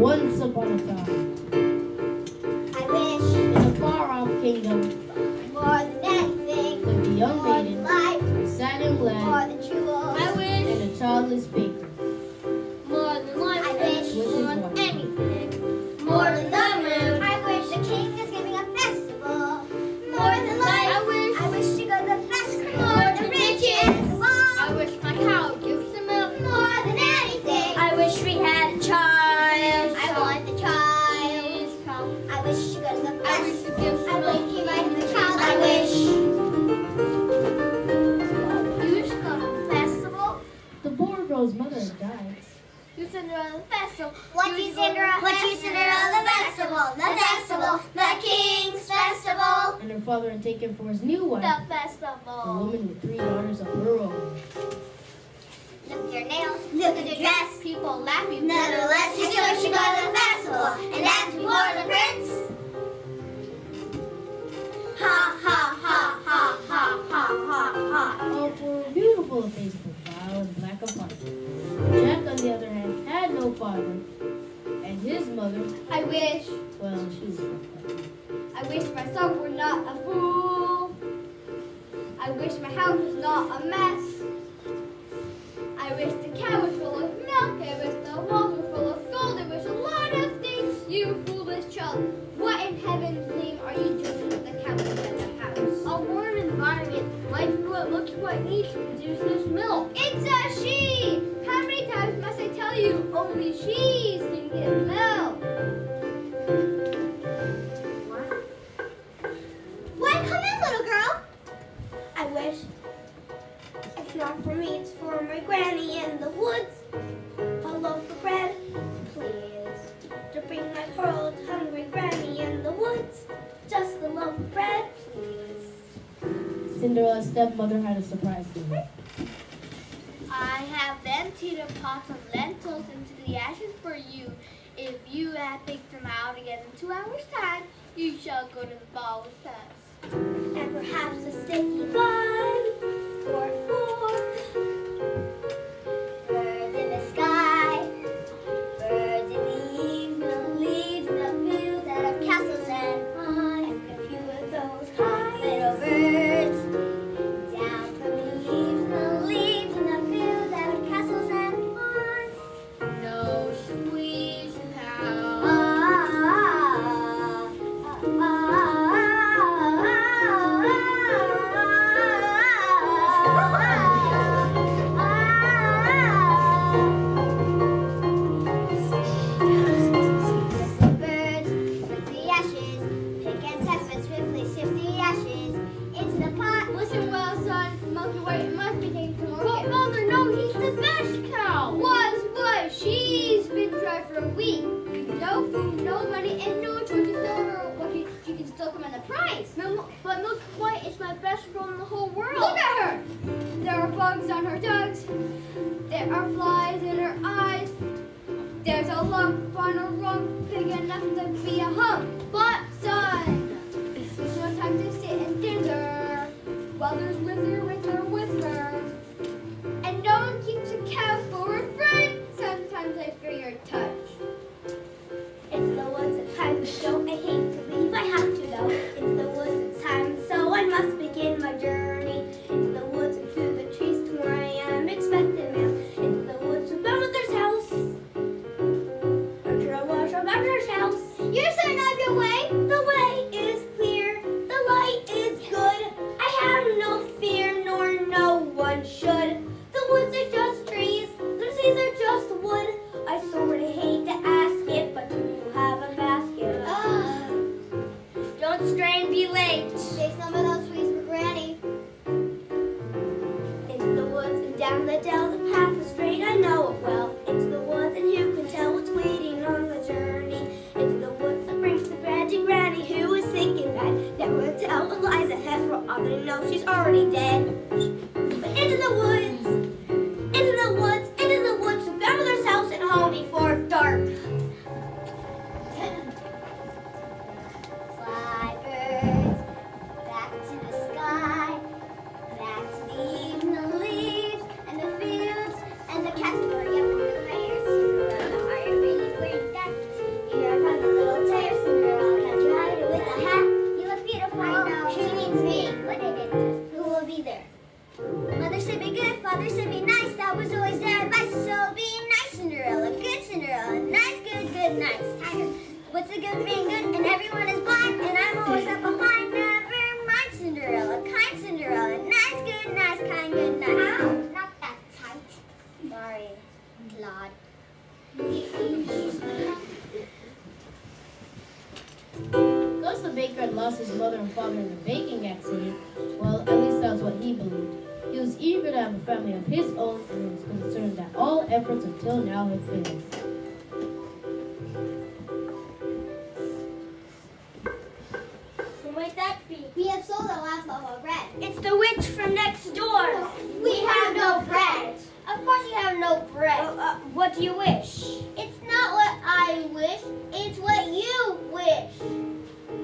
Once upon a time, I wish in a far-off kingdom, more than anything, lived a young more than maiden, life, sad and more glad, than jewels. I wish and a childless baker. more than life. I wish With his more wife. than anything. more than the moon. I wish the king is giving a festival. More than life. I wish to go to the festival. More than riches. I wish my cow gives some milk. More than anything. I wish we had a child. I want the child. I wish to go to the I wish to festival. give I some wish milk. to invite the child. I wish. You wish to go to the festival. The poor girl's mother had died. You Cinderella the festival. What you Cinderella? What you Cinderella? The festival. The festival. The king's festival. And her father had taken for his new wife The a festival. woman with 3 daughters of her own. Look at your nails. Look at your dress. People laughing. Nonetheless, you still wish to go to the festival, and that's before the prince. Ha ha ha ha ha ha ha ha. All four were beautiful of face, but vile and black of heart. Jack, on the other hand, had no father, and his mother, I wish. well, she was not. I wish my son were not a fool. I wish my house was not a mess. I wish the cow was full of milk. I wish the walls were full of gold. I wish a lot of things, you foolish child. What in heaven's name are you doing with the cow in the house? A warm environment, like what looks what needs to produce this milk. It's a she! How many times must I tell you only she's can give milk? Why, come in, little girl. I wish. It's not for me, it's for my granny in the woods. A loaf of bread, please. To bring my poor old hungry granny in the woods. Just a loaf of bread, please. Cinderella's stepmother had a surprise for her. I have emptied a pot of lentils into the ashes for you. If you have picked them out again in 2 hours' time, you shall go to the ball with us. And perhaps a sticky bun or 4. Birds in the sky, birds in the evening, leaves in the fields that have castles and pines. And a few of those little birds down from the leaves in the fields that have castles and pines. No squeeze cow. Birds with the ashes, pick and test but swiftly sift the ashes into the pot. Listen well, son. Monkey White must be taken to market. But mother, no, he's the best cow. Was. She's been dry for a week. No food, no money, and no choice to sell her. But she can still command the price. But Milky White is my best girl in the whole world. Look at her. There are bugs on her dugs. There are flies in her eyes. There's a lump on her rump, big enough to be a hump. But son, there's no time to sit and dinner. While there's with her. And no one keeps a cow for a friend. Sometimes I fear your touch. Into the woods it's time to go. I hate to leave, I have to though. Into the woods it's time, so I must begin my journey. Into the woods and through the trees to where I am expected mail. Into the woods to grandmother's house. Or to a wash of grandmother's house. You're certain of your way? The way is clear, the light is good. I have no fear, nor no one should. The woods are just trees, the trees are just wood. I sort of hate to ask it, but do you have a basket? Don't stray and be late. Take some of those trees for Granny. Into the woods and down the dell, the path is straight, I know it well. Into the woods and who can tell what's waiting on the journey. Into the woods that brings the bread to Granny, who is sick and bad. Never tell Eliza Hess, for all they know she's already dead. But into the woods, to grandmother's house and home before dark. Fly birds, back to the sky, back to the evening leaves and the fields and the cats who are young and the prayers. Are you really going back to good being good, and everyone is blind, and I'm always up behind. Never mind Cinderella, kind Cinderella, nice, good, nice, kind, good, nice. Ow, not that tight. Sorry, Claude. Because the baker had lost his mother and father in a baking accident, well, at least that's what he believed. He was eager to have a family of his own and was concerned that all efforts until now had failed. Who might that be? We have sold the last loaf of bread. It's the witch from next door. We have no bread. Of course you have no bread. What do you wish? It's not what I wish, it's what you wish.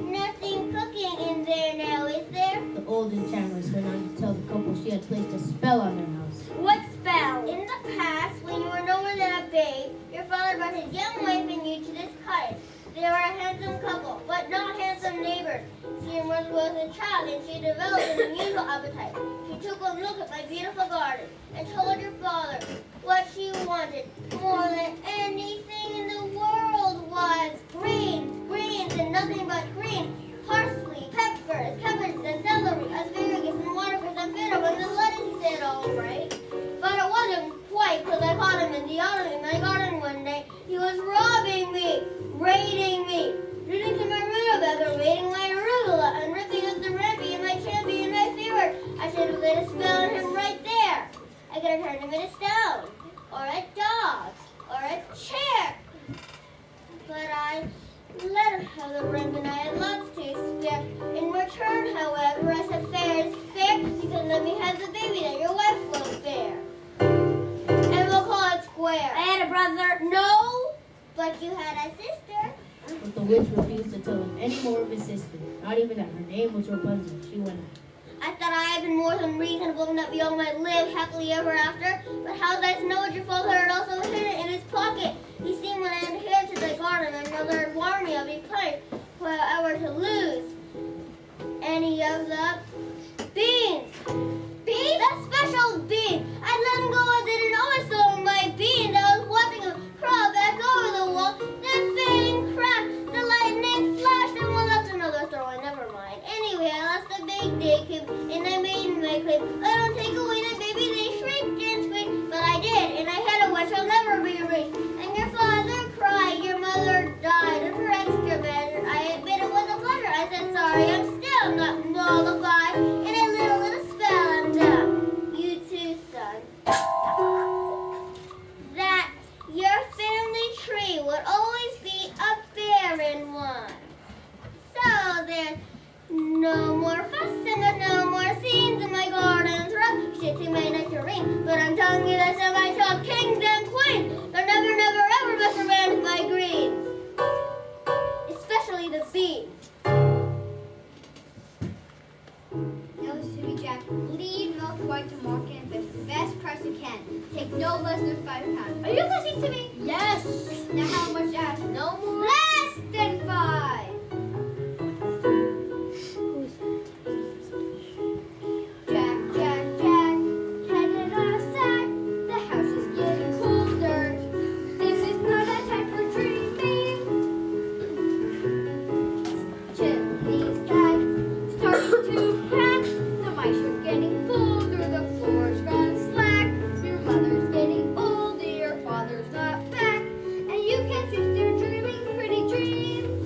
Nothing cooking in there now, is there? The old enchantress went on to tell the couple she had placed a spell on their house. What spell? In the past, when you were no more than a babe, your father brought his young wife and you to this cottage. They were a handsome couple, but not handsome neighbors. She was a child and she developed an unusual appetite. She took a look at my beautiful garden and told your father what she wanted more than anything in the world was greens, greens and nothing but greens. Parsley, peppers, cabbages and celery, asparagus and watercress and vegetables and lettuce, he said, all right. But it wasn't quite, because I caught him in my garden one day. He was robbing me, raiding me, shooting to my rutabaga, raiding my arugula, and ripping up the rampy and my champy and my favorite. I should have laid a spell on him right there. I could have turned him into stone, or a dog, or a chair. But I let him have the ring and I had lots to spare. In return, however, I said fair is fair. You can let me have the baby that your wife will bear. And we'll call it square. I had a brother. No, but you had a sister. But the witch refused to tell him any more of his sister, not even that her name was Rapunzel. She went on. I thought I had been more than reasonable and that we all might live happily ever after. But how was I to know what your father had also hidden it in his pocket? You see, when I inherited the garden, my mother had warned me I'd be punished if I were to lose any of the beans. Beans? That special bean. I let him go. I didn't know I stole my beans. I was watching him crawl back over the wall. The thing cracked. The lightning flashed. And well, that's another story. Never mind. Anyway, I lost the big day cube and I made my claim. I don't take away the baby. They shrieked and screamed. But I did. And I had a wish I'll never be rich. And your father cried. Your mother died. And for extra measure, I admit it was a pleasure. I said sorry. I'm still not mollified. And I lit a little spell and you too, son. That your family tree would always be a barren one. So there's no more fuss and there's no more scenes in my garden's rough. You should see my nectarine, but I'm telling you this, I shall kings and queens. They'll never, never, ever mess around with my greens. Especially the beans. No, Susie Jack, lead Milky White to market and fetch the best price you can. Take no less than £5. Are you listening to me? Yes! Now how much to ask? No more? Less than 5! Jack, Jack, Jack, head in a sack. The house is getting colder. This is not a time for dreaming. Chimney's back, starting to crack. The mice are getting bolder. The floor's gone slack. Your mother's getting older. Your father's not back. And you can't just do dreaming pretty dreams.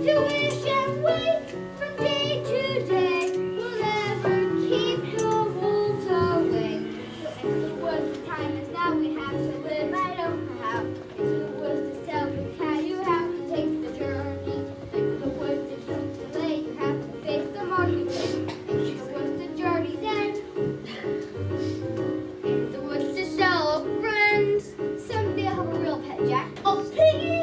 To wish and wait from day to day will never keep your wolves away. So into the woods, the time is now. We have to live right over how. Into the woods to sell the cow. You have to take the journey. Into the woods, it's too late. You have to face the marketplace. Into the woods to journey then. Into the woods to sell a friend. Someday I'll have a real pet, Jack. A piggy!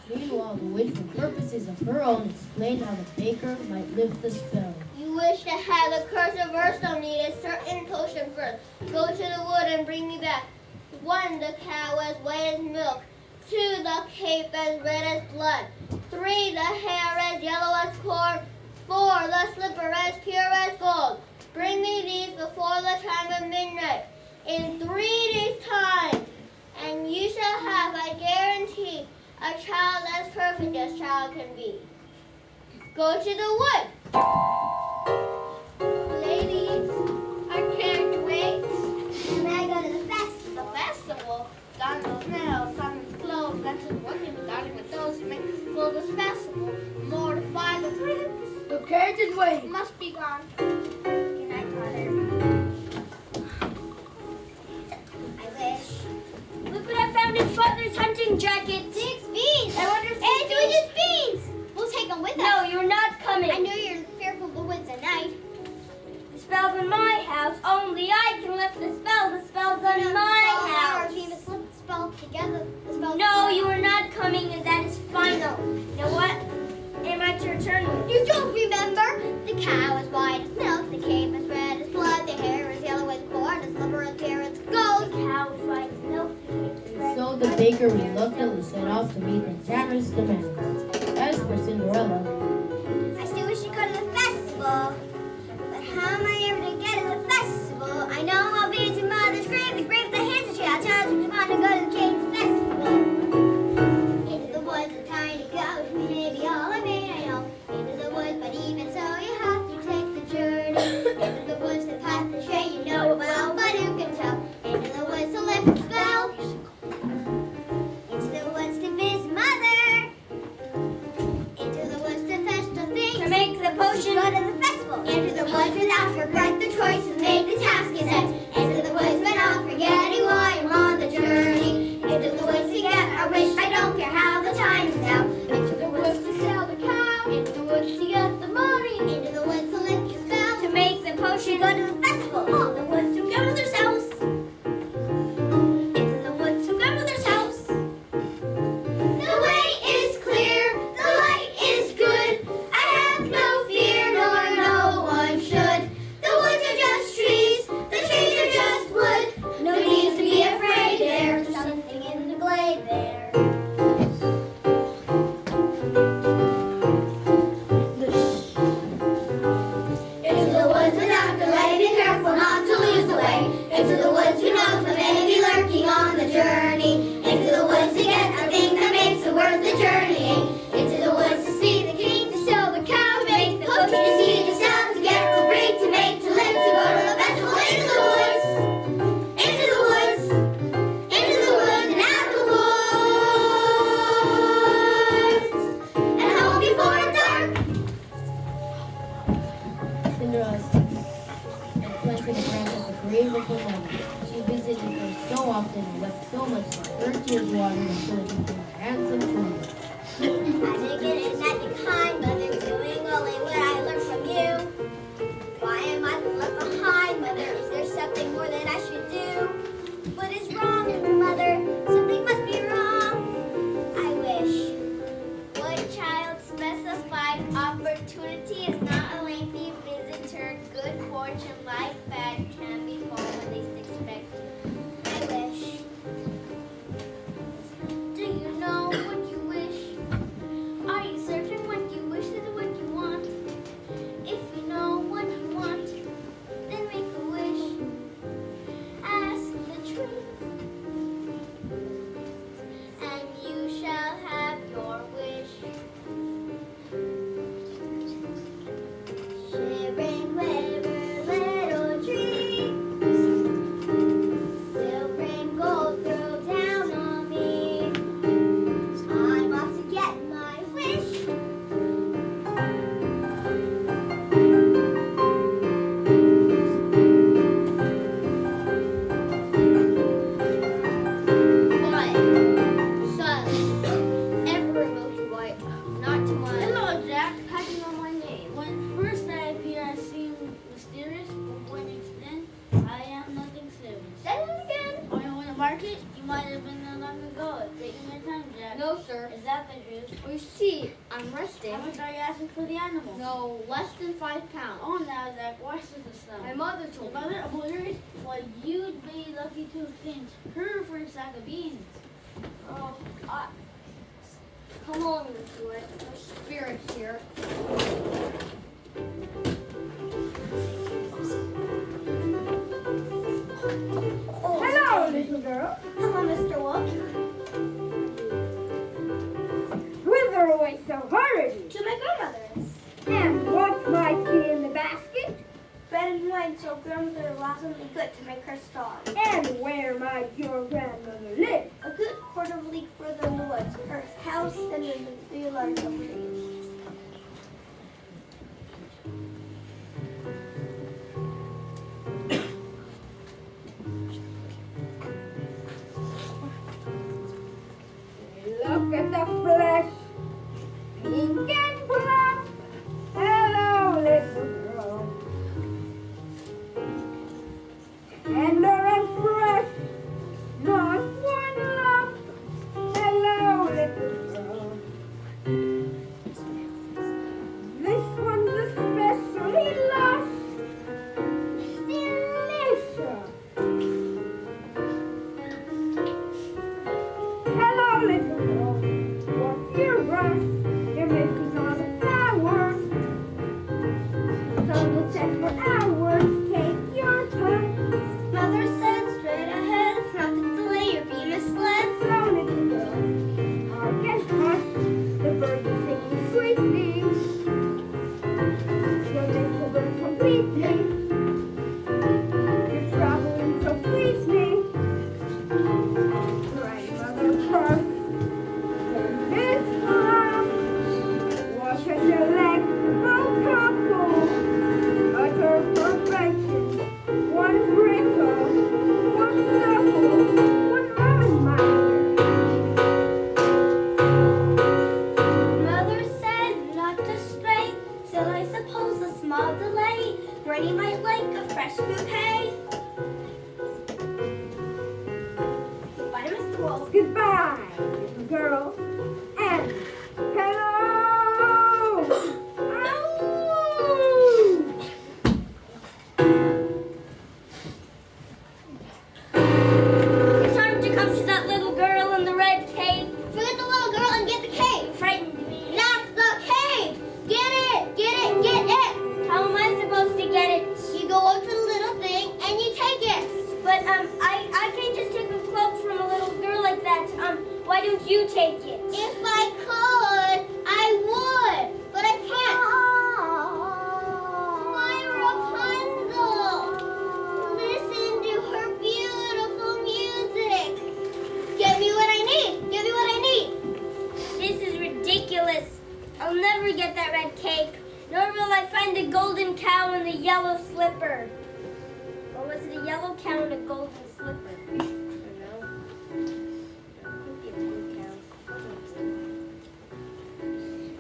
Meanwhile, the witch, for purposes of her own, explained how the baker might lift the spell. You wish to have the curse reversed, I'll need a certain potion first. Go to the wood and bring me back. 1, the cow as white as milk. 2, the cape as red as blood. 3, the hair as yellow as corn. 4, the slipper as pure as gold. Bring me these before the time of midnight. In 3 days' time, and you shall have, I guarantee, A child as perfect as child can be. Go to the wood. Ladies, I can't wait. May I go to the festival? The festival. Donald's nails, Simon's clothes, that's working starting with those who make for this festival. Mortify the prince. The carriage is waiting. Must be gone. Good night, Mother. I wish. Look what I found in Father's hunting jacket. 6 beans. I wonder if It's Witch's beans. we'll take them with us. No, you're not coming. I know you're fearful of the woods at night. The spell's in my house. Only I can lift the spell. The spell's in my house. The spell together. The spell. No, you are not coming, and that is final. You know what? Am I to return? You don't remember? The cow is white as milk, the cape is red as blood, the hair is yellow as corn, the slipper as pure as gold. The cow is white as milk. The cape is red. So the baker reluctantly set off to meet the generous demands. As for Cinderella, I still wish you go to the festival. But how am I ever to get to the festival? I know how busy Mother's grave. The grave that hands the child tells you to want to go to the King's festival. Into the woods a tiny goat, we may be all I may know. Into the woods, but even so you have to take the journey. Into the woods, the path, the trail, you know it well, but who can tell? Into the woods to lift the spell. Into the woods to visit Mother. Into the woods to fetch the things. To make the potion. Go to the festival. Into the woods without regret, the choice is made, the task is set. Into the woods without forgetting why I'm on the journey. Into the woods to get a wish, I don't care how the time is now. Into the woods to sell the cow. Into the woods to get the money. Into the woods to lift your spell. To make the potion. Go to the festival. All the woods to grandmother's house. Into the woods to grandmother's house. The way is clear, the light is good. I have no fear, nor no one should. The woods are just trees, the trees are just wood. No need to be afraid, there's Something in the glade there. Into the woods without delay, be careful not to lose the way. Into the woods, who knows what may be lurking on the journey. Into the woods to get a thing that makes it worth the journey. Into the woods to see the king, to sell the cow, to make the cookie, to see the sound, to get to breathe, to make, to live, to go to the festival. Into the woods, into the woods, into the woods, and out of the woods, and home before dark. Cinderella and planted a branch at the grave of her mother. She visited her so often and wept so much that her tears watered until it became a handsome tree. I think it is that you kind, Mother, doing only what I learned from you. Why am I left behind, Mother? Is there something more that I should do? What is wrong, Mother? Something must be wrong. I wish. What child specified opportunity is not a lengthy visitor. Good fortune, like bad, can befall when least expected. I wish. Do you know what you wish? Are you certain what you wish is what you want? If you know what you want, then make a wish. Ask the tree, and you shall have your wish. Shivering river, little tree, silver and gold throw down on me. I'm off to get my wish. Hello, Jack. How do you know my name? When first I appear, I seem mysterious, but when explain, I am nothing serious. Say it again. When you want to market, you might have been there long ago. Taking your time, Jack. No, sir. Is that the truth? You see, I'm resting. How much are you asking for the animal? No, less than 5 pounds. Oh, now, Jack, why is this a My sum? mother Your told me. mother obliterated? Well, you'd be lucky to exchange her for a sack of beans. Oh, come on into it. The spirit's here. Hello, little girl. Hello, Mr. Wolf. was only good to make her starve. And where might your grandmother live? A good quarter of a league further in the woods, her house and then the 3 large oak trees. Look at the flesh, pink and black. Hello, little girl. Tender and fresh, not one lump. Hello, little girl. This one's especially lush, delicious. Hello, little girl. What's your rush? You're missing all the flowers. The sun will set for hours. Take your time. Mother said straight ahead, not to delay or be misled. Slow, little girl. Hark and hush. The birds are singing sweetly. You'll miss the birds completely. You're traveling so fleetly. Grandmother first. This love, wash at your legs, both couple, utter perfection, one brittle, one supple, one moment minder. Mother said not to stray, so I suppose a small delay. Granny might like a fresh bouquet. Goodbye, Mr. Wolf. Goodbye, little girl, and hello! Ouch! It's time to come to that little girl in the red cave. Forget the little girl and get the cave. Frightened me. That's the cave. Get it, get it, get it. How am I supposed to get it? You go up to the little thing and you take it. But I can't just take a cloak from a little girl like that. Why don't you take it? If I could, I would, but I can't. My Rapunzel. Listen to her beautiful music. Give me what I need. Give me what I need. This is ridiculous. I'll never get that red cake. Nor will I find the golden cow and the yellow slipper. Or was it a yellow cow and a golden slipper? I don't know. Could be a blue cow.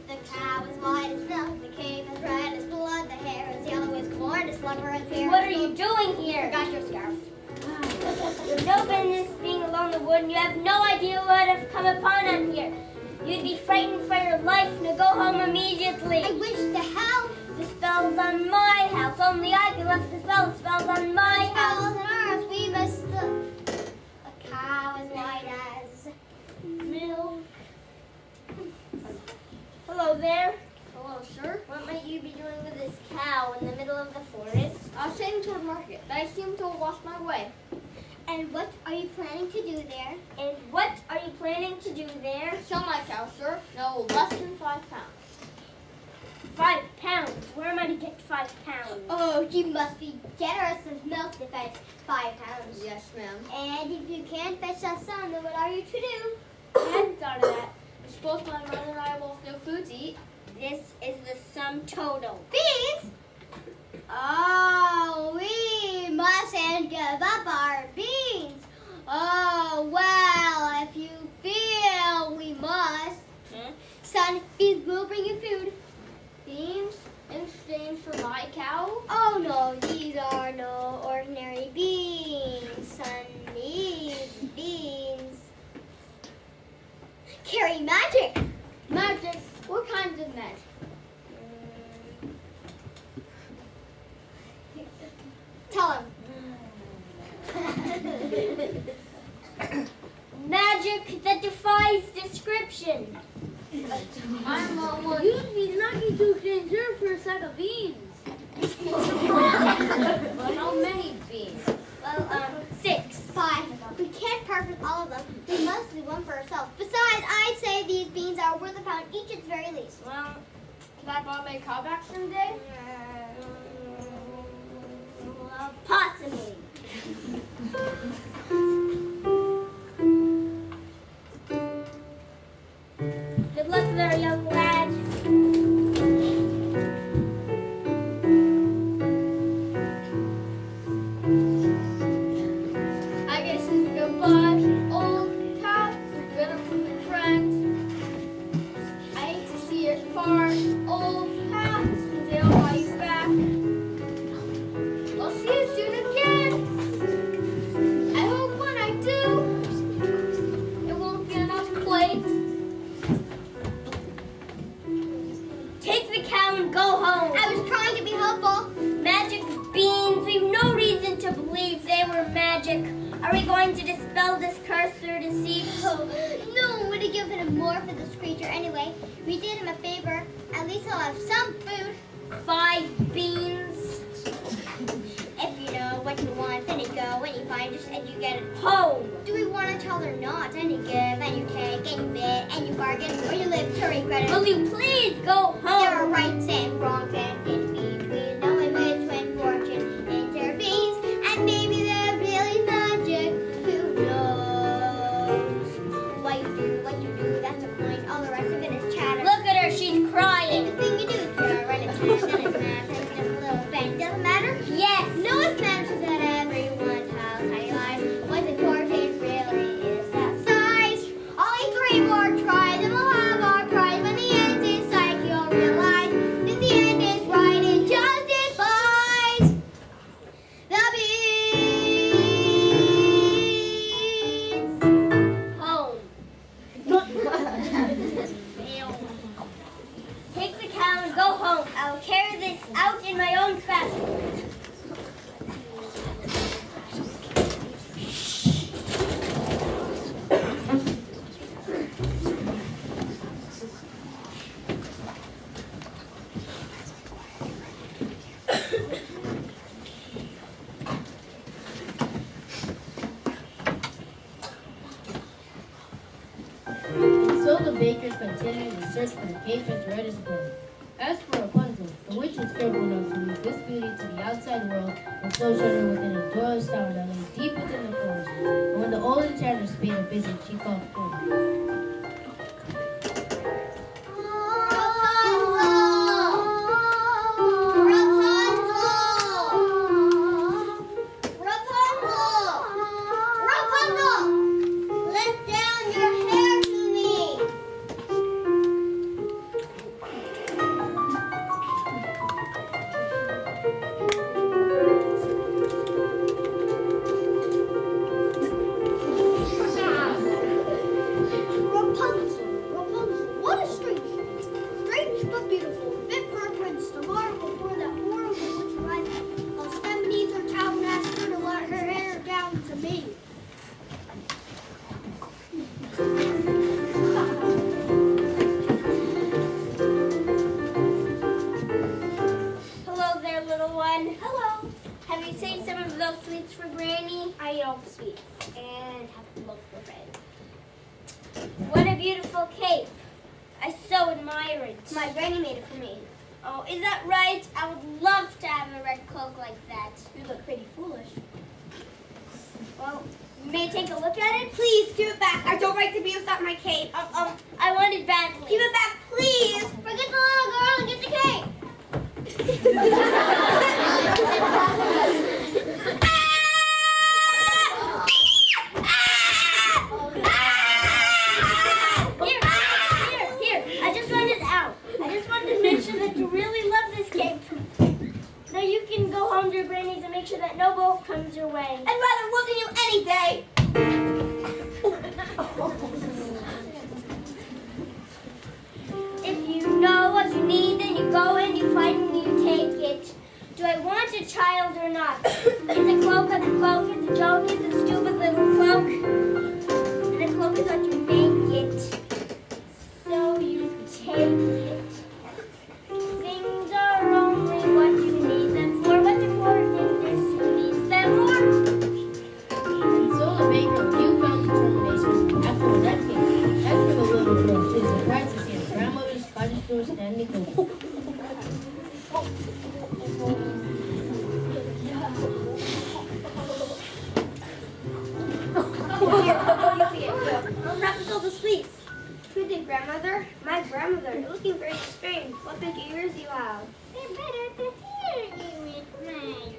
The cow is white as milk, the cave is red as blood, the hair is yellow as corn, the slipper is pure. What are you doing here? Forgot your scarf. You have no business being alone in the wood, and you have no idea what has come upon us here. You'd be frightened for your life. Now go home immediately. I wish to help. The spell's on my house. Only I can lift the spell. The spell's on my house. The spell's on ours. We must. A cow as white as milk. Hello there. Hello, sir. What might you be doing with this cow in the middle of the forest? I was heading toward market, but I seem to have lost my way. And what are you planning to do there? And what are you planning to do there? Sell my cow, sir. No less than 5 pounds. 5 pounds. Where am I to get 5 pounds? Oh, you must be generous with milk to fetch 5 pounds. Yes, ma'am. And if you can't fetch that some, then what are you to do? I hadn't thought of that. I suppose my mother and I will have no food to eat. This is the sum total. Beans? Oh, we mustn't give up our beans. Oh, well, if you feel we must. Son, beans will bring you food. Beans in exchange for my cow? Oh, no, these are no ordinary beans. Son, these beans carry magic. Magic? What kind of magic? Tell him. Magic that defies description. I'm almost. You'd be lucky to exchange her for a sack of beans. How many beans? Well, 6. 5. We can't part with all of them. We must leave one for ourselves. Besides, I'd say these beans are worth a pound each at the very least. Well, can I buy my cow back someday? Possibly. Good luck there, young lad. I guess it's goodbye, old top. It's been a friend. I hate to see us part, old top. Someday I'll buy you back. I'll see you soon again. I hope when I do, it won't be enough plates. Take the cow and go home. I was trying to be helpful. Magic beans. We've no reason to believe they were magic. Are we going to dispel this curse through deceit? Oh, no, would have given him more for this creature anyway. We did him a favor. At least he'll have some food. 5 beans. If you know what you want, then you go. When you find it, and you get it. Home. Do we want a child or not? And you give, and you take, and you bid, and you bargain, or you live to regret it. Will you please go There are home? rights and wrongs and in between, knowing which when fortune intervenes, and maybe they're really magic. Who knows? What you do, that's a point. All the rest of it is chatter. Look at her, she's And crying. the thing you do is put our right attention and it's math, and just a little bang. Doesn't matter? Yes. No, it matters that everyone tells how you lies. What's important really is that size. Only 3 more tries and we'll have our prize. When the end's in sight, you'll realize that the end is right and justifies the beast. Home. Take the cow and go home. I'll carry this out in my own fashion. And so the bakers continued to search for the caveman's reddest pearl. As for Rapunzel, the witch was careful enough to leave this beauty to the outside world and so shut her within a joyous tower that lay deep within the forest. And when the old enchantress paid a visit, she called forth. What a strange but beautiful, fit for a prince to marvel before that horrible witch arrived. I'll stand beneath her tower and ask her to let her hair down to me. Hello there, little one. Hello. Have you saved some of those sweets for Granny? I eat all the sweets and have to look for bread. What a beautiful cape. I so admire it. My granny made it for me. Oh, is that right? I would love to have a red cloak like that. You look pretty foolish. Well, may I take a look at it? Please give it back. I don't like to be without my cape. I want it badly. Give it back, please. Forget the little girl and get the cape. Here. I just wanted it out. I just wanted to make sure that you really love this cape. Now you can go home to your grannies and make sure that no wolf comes your way. I'd rather look at you any day. If you know what you need, then you go and you find and you take it. Do I want a child or not? It's a cloak, it's a cloak, it's a joke, it's a stupid little cloak. And a cloak is what you make it. So you take it. Things are only what you need them for. What's important is who needs them more. And so the baker with newfound determination after that cake. As for the little girl, she was surprised to see her grandmother's cottage door standing open. what big ears you have? They're better to hear you with Maggie.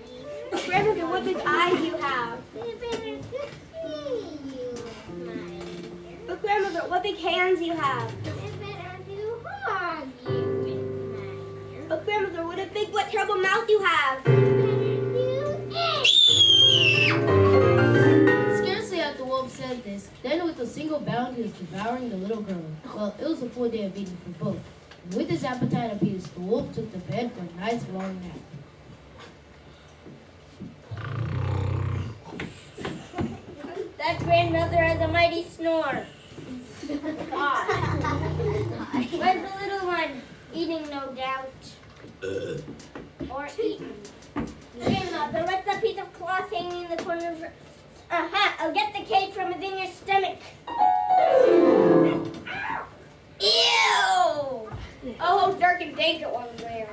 Grandmother, what big eyes you have? They're better to see you with Maggie. But grandmother, what big hands you have? They're better to hug you with Maggie. But grandmother, what a big, what terrible mouth you have? Scarcely had the wolf said this, then with a single bound he was devouring the little girl. Well, it was a full day of eating for both. And with his appetite appeased, the wolf took to bed for a nice long nap. That grandmother has a mighty snore. Where's the little one? Eating, no doubt. Or eaten. Grandmother, what's that piece of cloth hanging in the corner of her? Aha! I'll get the cake from within your stomach. Ew! Oh, dark and dank it was there.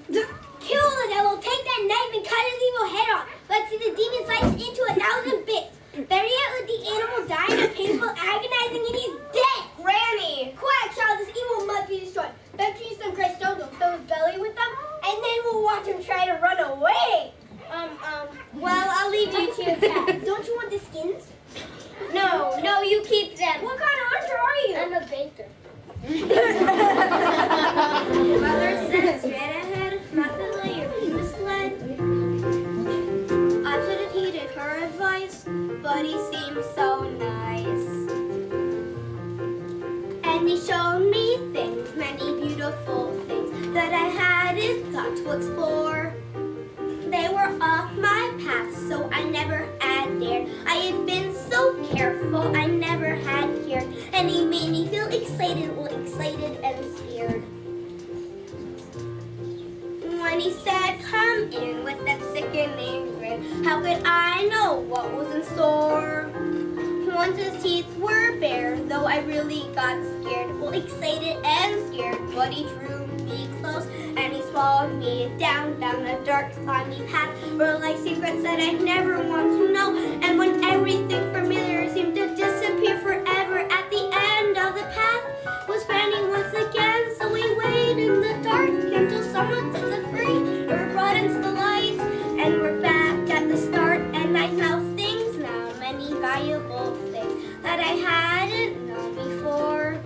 Kill the devil, take that knife and cut his evil head off. Let's see the demon sliced into 1,000 bits. Bury it with the animal dying a painful, agonizing, and he's dead. Granny! Quiet, child, this evil must be destroyed. Then trees some great stones will fill his belly with them, and then we'll watch him try to run away. Well, I'll leave you to your cat. Don't you want the skins? No, you keep them. What kind of hunter are you? I'm a baker. Mother says, straight ahead, not the way you're being misled. I should have heeded her advice, but he seemed so nice. And he showed me things, many beautiful things, that I hadn't got to explore. They were off my path, so I never had dared. I had been so careful, I never had cared. And he made me feel excited, well, excited and scared. When he said, come in with that sickening grin, how could I know what was in store? Once his teeth were bare, though I really got scared, well, excited and scared, but he drew me close and he swallowed me down a dark, slimy path where like secrets that I never want to know. And when everything familiar seemed to disappear forever at the end of the path, was Granny once again. So we wait in the dark until someone sets us free. We're brought into the light and we're back at the start. And I know things now, many valuable things that I hadn't known before.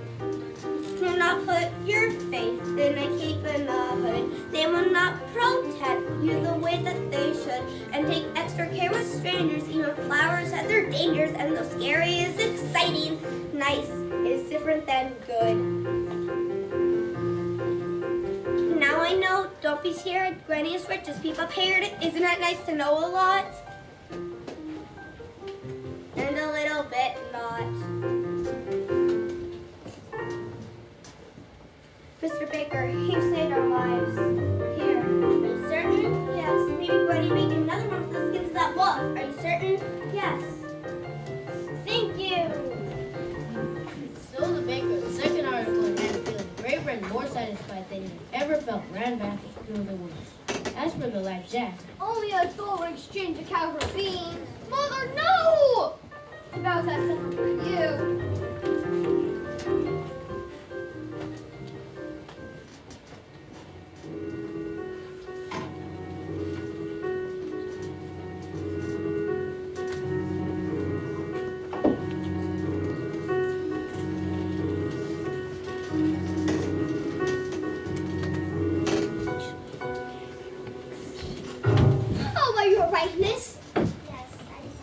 Do not put your faith in a cape and a hood. They will not protect you the way that they should. And take extra care with strangers. Even flowers have their dangers. And though scary is exciting, nice is different than good. Now I know, don't be scared. Granny is rich as people paired. Isn't that nice to know a lot? And a little bit not. Mr. Baker, you've saved our lives. Here. Are you certain? Yes. Maybe Granny make another one for the skins of that wolf. Are you certain? Yes. Thank you. So the baker, the second article in man feeling braver and more satisfied than he had ever felt, ran back through the woods. As for the lad Jack, Only a dollar exchange a cow for beans. Mother, no! About that something for you. Oh, by your rightness. Yes, I just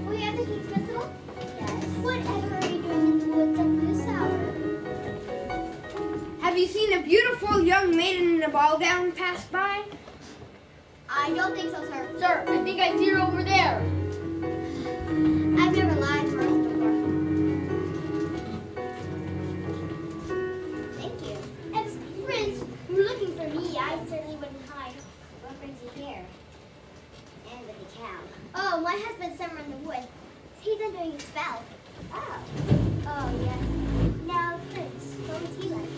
We have the King's Festival? Yes. Whatever are you doing in the woods at this hour? Have you seen a beautiful young maiden in a ball gown pass by? I don't think so, sir. Sir, I think I see her over there. I've never lied for us before. Thank you. As friends who were looking for me, I certainly wouldn't hide. What brings you here? And with the cow. Oh, my husband's somewhere in the woods. He's undoing his spell. Oh. Oh, yes. Now, Prince, what was he like?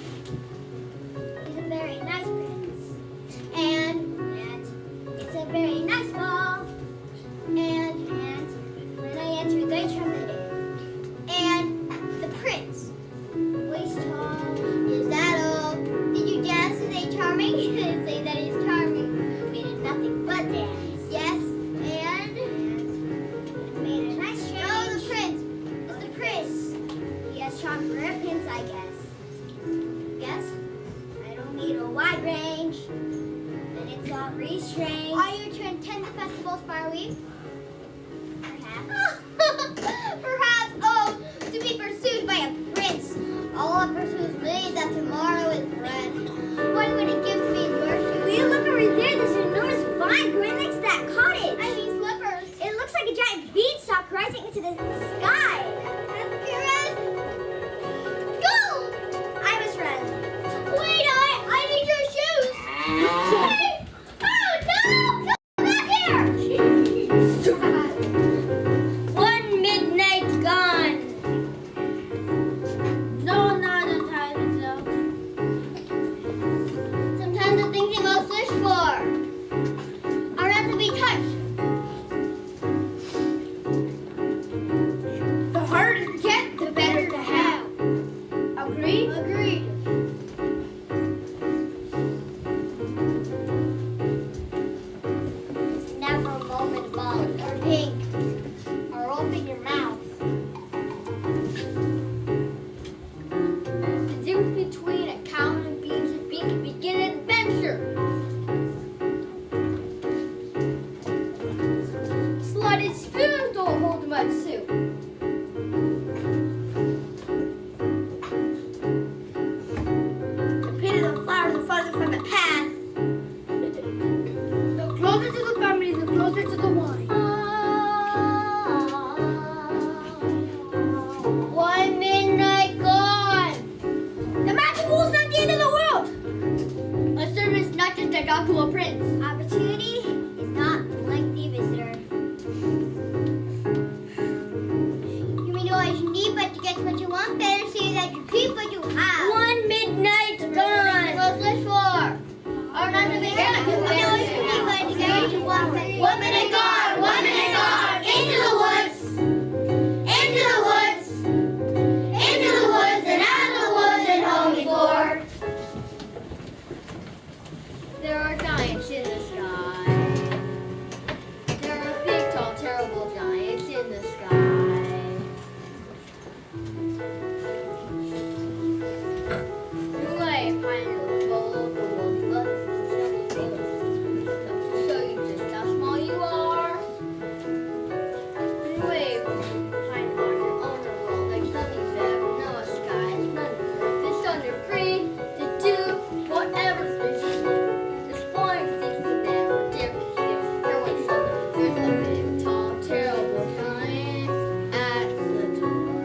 He's a very nice prince. And it's a very nice ball. And when I entered strange. Are you to attend the festival's far week? Perhaps. Perhaps, oh, to be pursued by a prince. All a pursues me that tomorrow is red. What would it give to be in your shoes? Will you look over there? There's an enormous vine growing next to that cottage. I mean slippers. It looks like a giant beanstalk rising into the sky. Here is gold. I was right. Wait, I need your shoes. Hey! Oh no! Come back here! One midnight gone. No, not the time itself. Sometimes the things you most wish for are not to be touched. The harder to get, the better to have. Agreed? Agreed. Never a moment bound or pink or open your mouth. The difference between a cow and a beans is being to begin an adventure. Slotted spoons don't hold much soup. The pit of the flowers the farther from the path. The closer to the family, the closer to the wine. One midnight gone. The magic pool's not the end of the world. A servant's not just a dog to a prince. Opportunity is not a lengthy visitor. You may know what you need, but to get what you want, better see that you keep what you have. One midnight gone. Most wish for are not to be done. You know what you need, but to get what you want. 1 minute gone. 1 minute gone. Into the woods. Into the woods. Into the woods and out of the woods and home before. There are giants in the sky. There are big, tall, terrible giants in the sky. You lay behind the bowl of the world, but to show you just how small you are. You lay behind on your own world like nothing there, no skies, none of this thunder free to do whatever pleases you. There's flying things to never dare to hear. There was something. There's a big, tall, terrible giant at the door.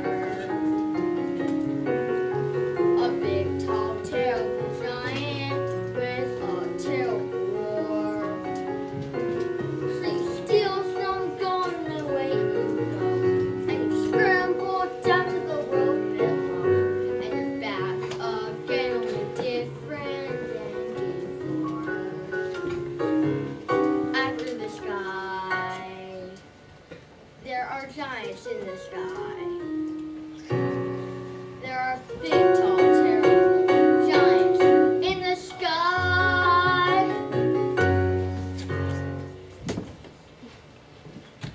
A big, tall, terrible giant with a terrible roar. So you steal some gun and away you go. And you scramble down to the road below. And you're back again, only different than before. After the sky, there are giants in the sky. There are big, tall, terrible giants in the sky.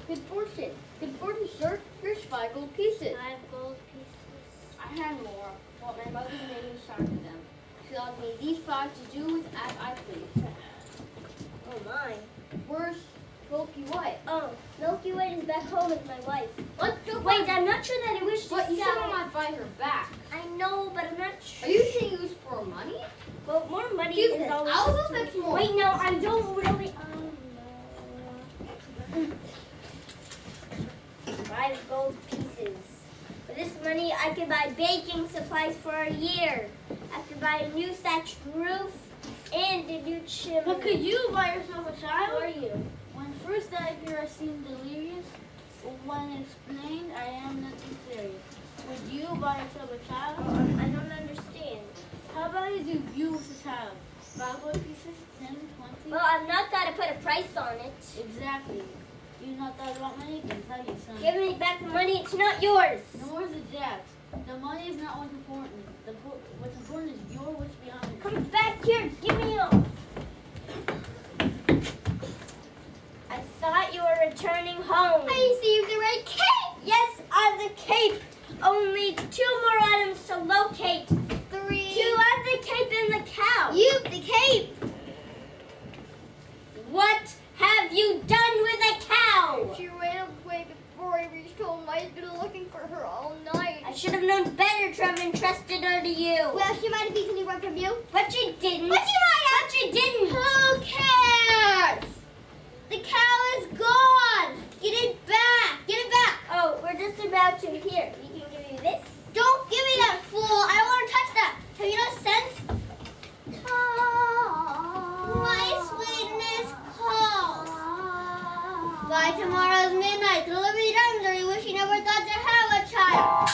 Good fortune, sir. Here's 5 gold pieces. 5 gold pieces. I had more, but my mother made me starve them. She allowed me these 5 to do with as I please. Oh my. Where's Milky White? Oh, Milky Way is back home with my wife. Let's go. Wait, I'm not sure that I wish to But you said sell. I might buy her back. I know, but I'm not sure. Are you saying use for money? Well, more money Give is this. always. I'll go fetch more. Wait, no, I don't really. No. 5 gold pieces. With this money, I can buy baking supplies for a year. I can buy a new thatched roof and a new chimney. But could you buy yourself a How child? are you? When first I hear I seem delirious, when explained I am nothing serious. Would you buy yourself a child? I don't understand. How about you do you with a child? 5 gold pieces, 10, 20? Well, I'm not gonna put a price on it. Exactly. You not thought about money? I can tell you, son. Give me back the money. It's not yours. Nor is it Jack's. The money is not what's important. What's important is your wish behind it. Come back here. Give me all. I thought you were returning home. I received the red cape. Yes, I'm the cape. Only 2 more items to locate. 3. 2 of the cape and the cow. You, the cape. 1 to have entrusted her to you. Well, she might have eaten it from you. But you didn't. But she might have. But you didn't. Who cares? The cow is gone. Get it back. Get it back. Oh, we're just about to. Here, we can give you this. Don't give me that fool. I don't want to touch that. Have you no sense? My sweetness calls. By tomorrow's midnight, deliver the diamonds, or you wish you never thought to have a child.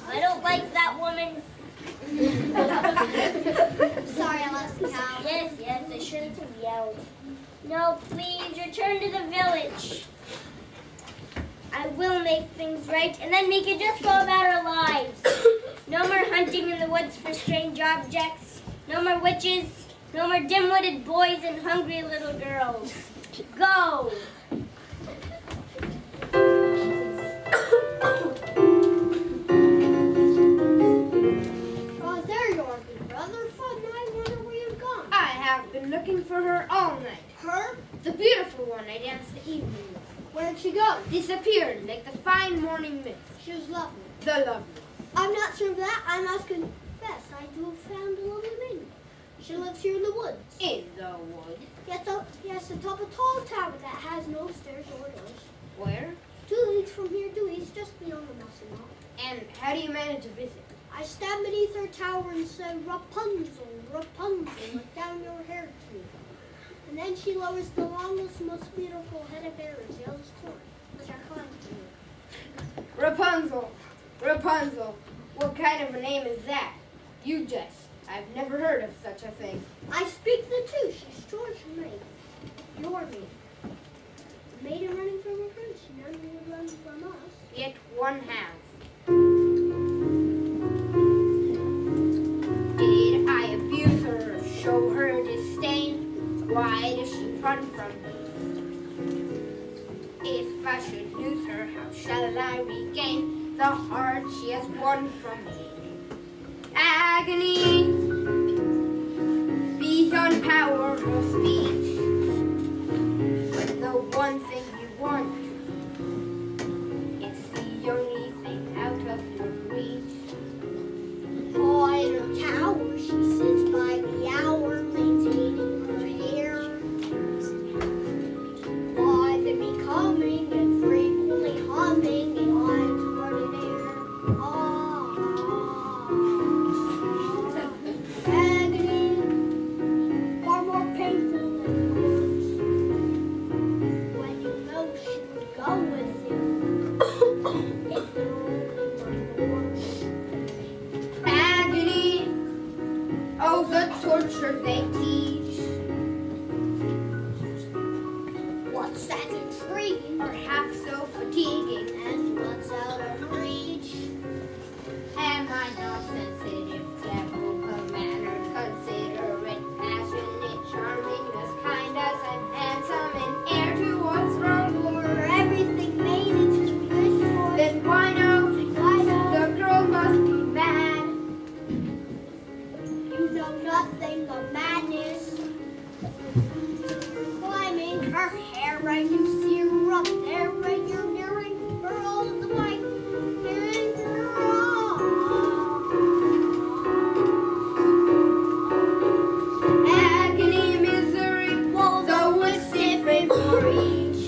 I don't like that woman. Sorry, I lost the cow. Yes, I shouldn't have yelled. No, please, return to the village. I will make things right, and then we can just go about our lives. No more hunting in the woods for strange objects. No more witches. No more dim-witted boys and hungry little girls. Go! Oh, there you are, big brother. Fun, I wonder where you've gone. I have been looking for her all night. Her? The beautiful one I danced the evening with. Where'd she go? Disappeared like the fine morning mist. She was lovely. The lovely. I'm not sure of that. I must confess, I do have found a lovely maiden. She lives here in the woods. In the wood. Yes, atop a tall tower that has no stairs or doors. Where? 2 leagues from here due east, just beyond the mountain knob. And how do you manage to visit? I stand beneath her tower and say, Rapunzel, Rapunzel, let down your hair to me. And then she lowers the longest, most beautiful head of hair as yellow as corn, which I climb to me. Rapunzel. Rapunzel. What kind of a name is that? You jest. I've never heard of such a thing. I speak the truth. She's George maid. Your maid. A maiden running from her prince. None who runs from us. Yet one has. Did I abuse her or show her disdain? Why does she run from me? If I should lose her, how shall I regain the heart she has won from me? Agony beyond power of speech. But the one thing you want is the only thing out of your reach. Oh, in her tower, she sits by the hour, maintaining her hair. Why, they be coming and frequently humming in light-hearted air. Agony, far more painful than words. When you know she would go with you, if there only were more. Agony, oh, the torture they teach. What's that intriguing? Are half so fatiguing. And what's out of reach? Am I not sensitive, clever, well-mannered, considerate, passionate, charming, as kind as I'm handsome, and heir to what's wrong? For everything maidens can wish for. Then why not? Why not? The girl must be mad. You know nothing of madness. Climbing her hair right, you see her up there when you're nearing her all of the white. Hearing her Agony, misery, though it's different for each.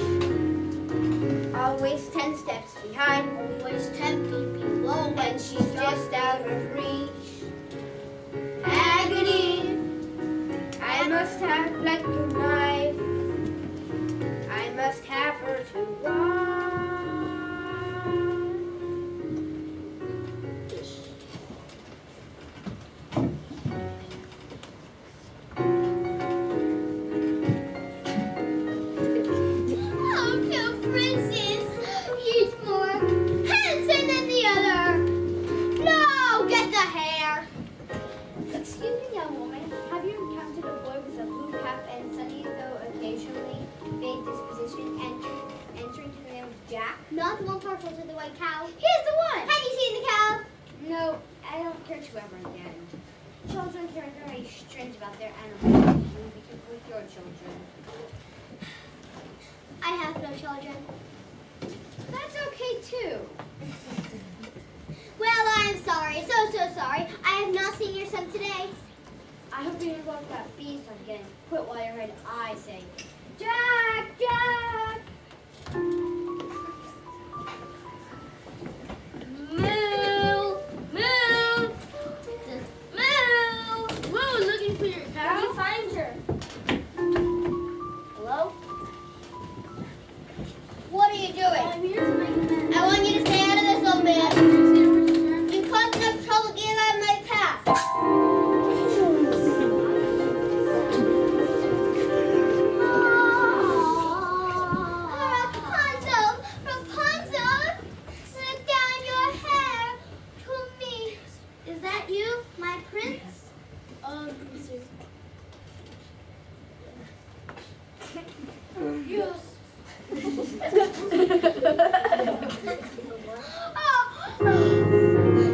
Always 10 steps behind, always 10 feet below when she's just out of reach. Agony, I must have like a knife. I must have her to wife. Oh, 2 princes, each more handsome than the other. No, get the hair. Excuse me, young woman. Have you encountered a boy with a blue cap and sunny, though occasionally vague disposition entering some today. I hope you didn't walk that beast again. Quit while you're ahead, I say. Jack, Jack. Moo! Moo! Moo! Moo, looking for your How do cow? you find her? Hello? What are you doing? I'm here to make amends. I want you to stay out of this, old man. You caused enough trouble. Get out of my path. Rapunzel, Rapunzel, slip down your hair to me. Is that you, my prince?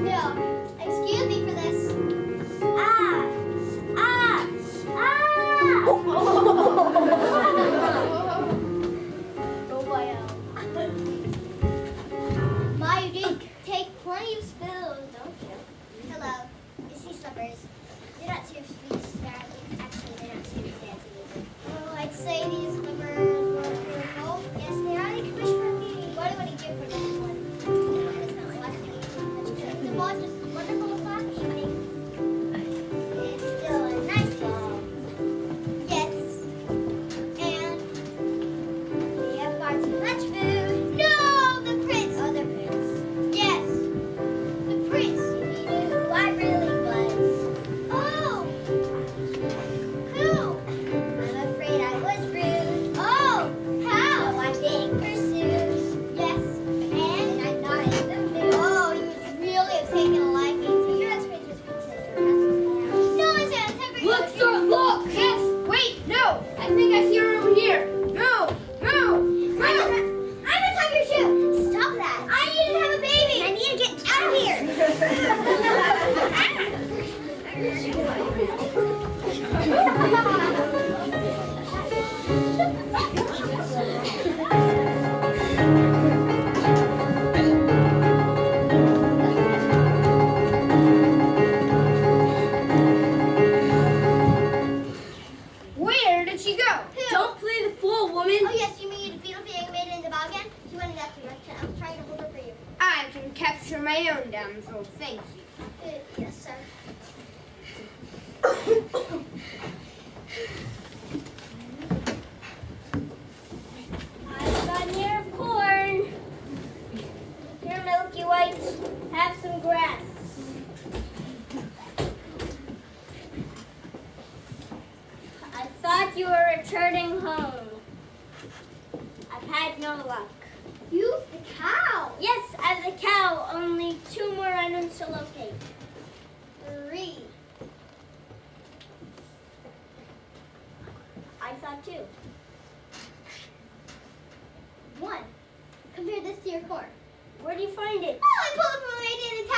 Yeah, excuse me for this. Ah! Ah! Ah! Go by out. Ma, you did take plenty of spills, don't you? Hello. You see slippers. They're not too sweet, darling. Actually, they're not too fancy either. Oh, I'd say these slippers were purple. Yes, they are. They can wish for me. What do you give for this one? That is not like me. That's good. The ball just wonderful flash. It's still a nice ball. Yes. And We have far too much food. no, the prince. Oh, the prince. Yes, the prince. If you knew who I really was. Oh, who? I'm afraid I was rude. Oh, So how? I'm being pursued. Yes. And I'm not in the mood. Oh, he was really taking a liking to Your you. ex-prince was princess. You're not No, it's a temporary. Look, sir, look! Yes! Wait, no! I think I see her over here. No! No! I'm gonna tie your shoe. Stop that. I need to have a baby. I need to get out of here. Where did she go? Don't play the fool, woman. Oh, yes, you mean the beautiful young maiden in the ball again? She went in that direction. I was trying to hold her for you. I can capture my own damsel, thank you. Yes, sir. I've got an ear of corn. Here, Milky White, have some grass. I thought you were returning home. I've had no luck. You, the cow. Yes, as a cow, only 2 more islands to locate. 3. I thought 2. 1. Compare this to your core. Where do you find it? Oh, I pulled it from my maiden in the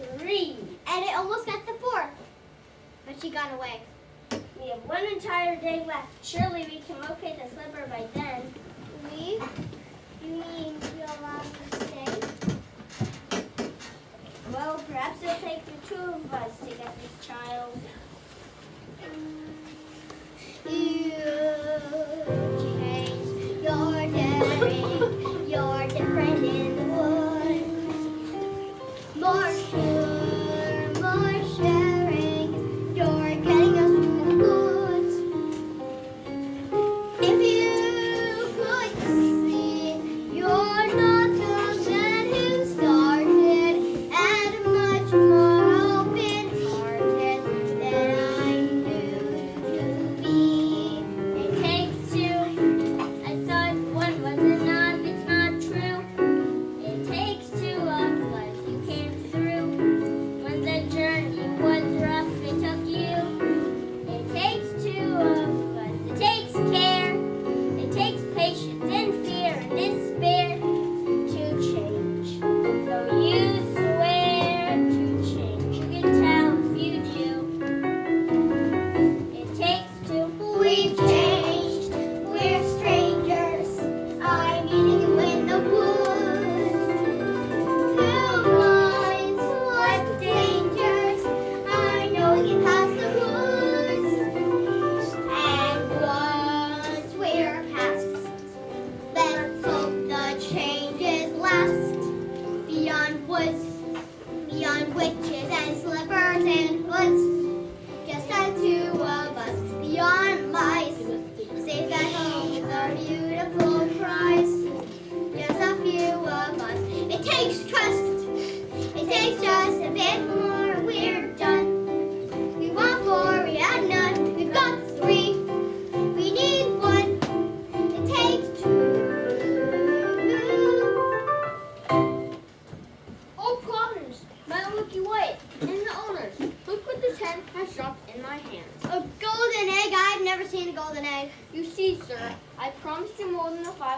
tower. 3. And it almost got the 4th. But she got away. We have 1 entire day left. Surely we can locate the slipper by then. Leave? You mean you'll allow me to stay? Well, perhaps it'll take the 2 of us to get this child. You changed. You're different. You're different in the woods. More sure, more sharing. You're getting us through the woods. If you could see, you're not the man who started, and much more open-hearted than I knew to be. It takes 2. I thought 1 was enough. It's not true. It takes 2 of us. You came through. When the journey was rough, it took you. It takes 2 of us. It takes care. It takes patience and fear and despair to change. So you swear to change. You can tell if you do. It takes 2. We've changed, we're strangers. I'm meeting you in the woods. Who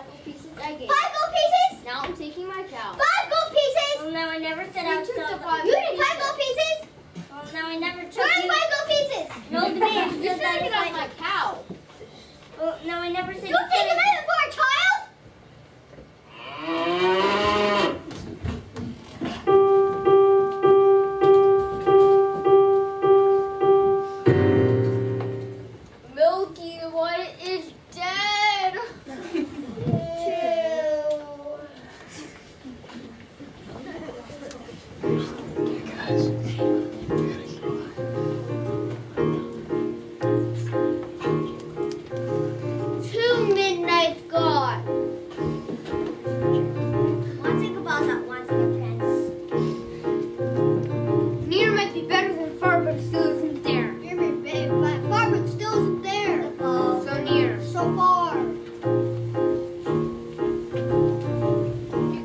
gold pieces I gave. 5 gold pieces? Now I'm taking my cow. 5 gold pieces? Well, no, I never said I was You took so. the 5 You take 5 gold pieces? Well, no, I never took Where are you. 5 gold pieces? No, the man You're said that taking if off I. my cow. Well, no, I never said. You take a minute for a child? Milky White is dead. 2 midnight's gone. One single ball's not one single prince. Near might be better than far, but still isn't there. You're my babe, but far, but still isn't there. So near. So far. You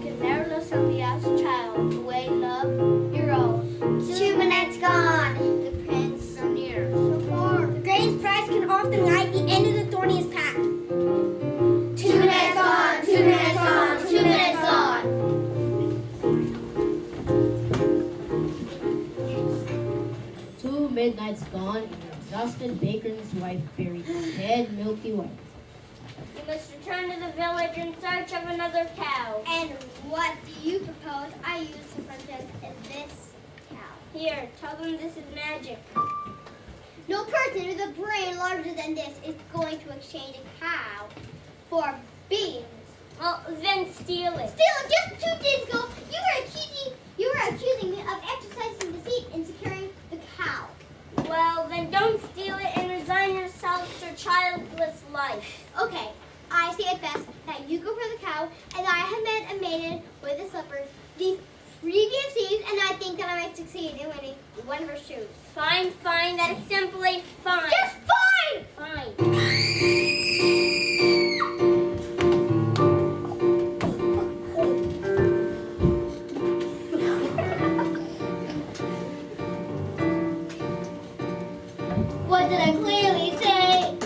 can never let somebody else's child away love your own. 2 minutes gone. The prince. So near. So far. The greatest prize can often lie at the end of the thorniest path. 2 minutes gone. 2 minutes gone. 2 minutes gone. Two midnights gone, and the exhausted baker and his wife buried the dead Milky White. You must return to the village in search of another cow. And what do you propose I use to purchase this cow? Here, tell them this is magic. No person with a brain larger than this is going to exchange a cow for beans. Well, then steal it. Still, just 2 days ago, you were accusing me of exercising deceit in securing the cow. Well, then don't steal it and resign yourself to a childless life. Okay, I say it best that you go for the cow, and I have met a maiden with the slippers these previous seasons, and I think that I might succeed in winning one of her shoes. Fine, fine. That is simply fine. Just fine! Fine. What did I clearly say?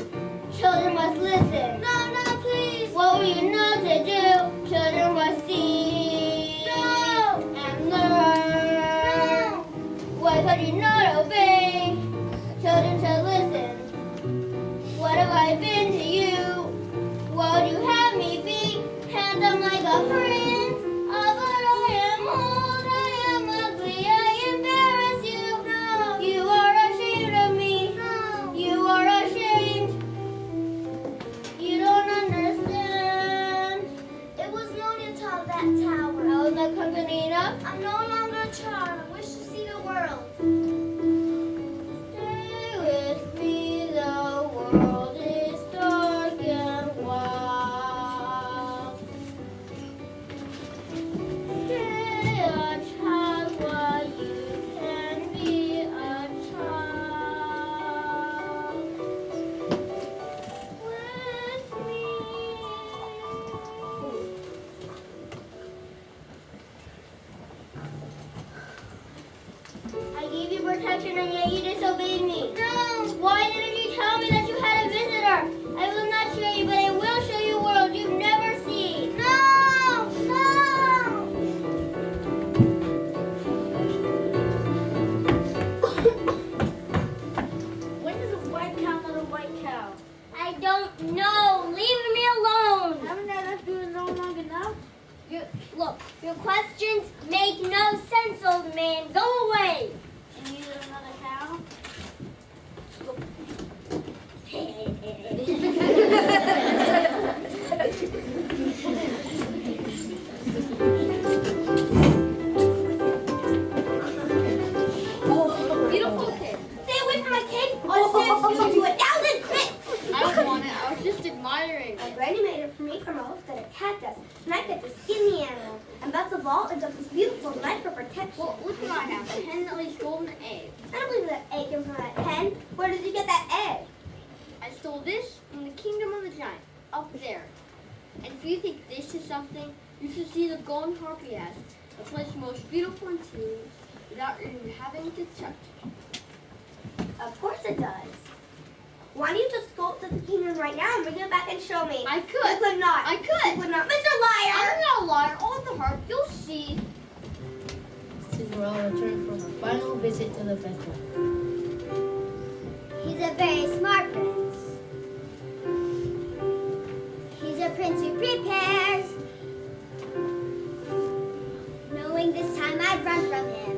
Children must listen. No, please. What were you not to do? Children must see. No. And learn. No. Why could you not obey? Children shall listen. What have I been to you? What would you have me be? Handsome like a prince. Oh, but I am old, I am ugly, I embarrass you. No. You are ashamed of me. No. You are ashamed. You don't understand. It was no need to tell that tower. I was not company enough. I'm no longer a child. I wish to see the world. Stay with me, the world is dark and wild. Stay a child while you can be a child. With me. I gave you protection and yet you disobeyed me. No! Why didn't you tell me that you had a visitor? I will not show you, but I will show you a world you've never seen. No! No! When is a white cow not a white cow? I don't know. Leave me alone. Haven't I left you alone long enough? Look, your questions make no sense, old man. Go away. And you another cow? Beautiful kid. Stay away from my kid, or I'll send you to 1,000 bits. I don't want it. I was just admiring. My granny made it for me from a hoof that attacked us, and I got to skin the animal. And best of all, it's this beautiful knife for protection. Well, look what I have. A hen that lays golden eggs. I don't believe that egg came from that hen. Where did you get that egg? I stole this from the kingdom of the giant, up there. And if you think this is something, you should see the golden harp he has. The place most beautiful in tunes, without even having to touch. Of course it does. Why don't you just go to the kingdom right now and bring it back and show me? I You could. could not. I You could. could not. Mr. Liar! I'm not a liar. On the heart, you'll see. Cinderella returned from her final visit to the festival. He's a very smart prince. He's a prince who prepares, knowing this time I'd run from him.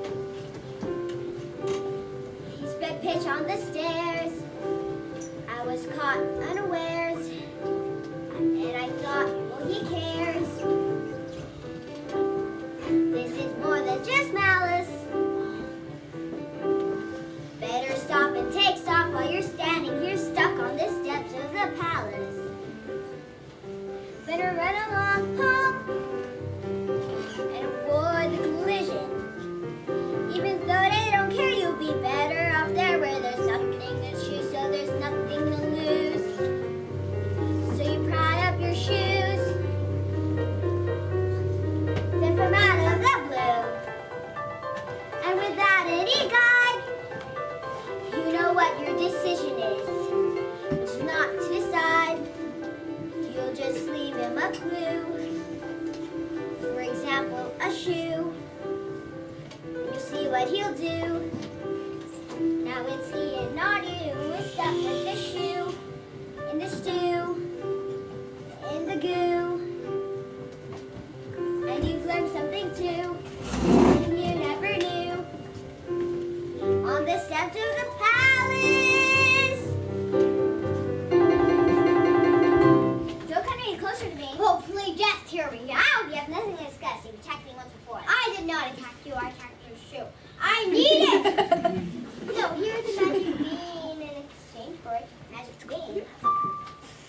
He spread pitch on the stairs. I was caught unawares, and I thought, well, he cares. This is more than just malice. Better stop and take stock while you're standing here stuck on the steps of the palace. Better run along home and avoid the collision. Even though they don't care, you'll be better off there where there's nothing to choose, so there's nothing to lose. So you pry up your shoes, then from out of the blue, and without any guide, you know what your decision is. It's not to decide. You'll just leave him a clue. For example, a shoe. You'll see what he'll do. Now it's he and not you who is stuck with the shoe, in the stew, in the goo. And you've learned something too, and you never knew. On the steps of the palace. Don't come any closer to me. Hopefully, just hear me out. We have nothing to discuss. You attacked me once before. I did not attack you. I attacked your shoe. I need it. No, here's a magic bean in exchange for it. Magic bean.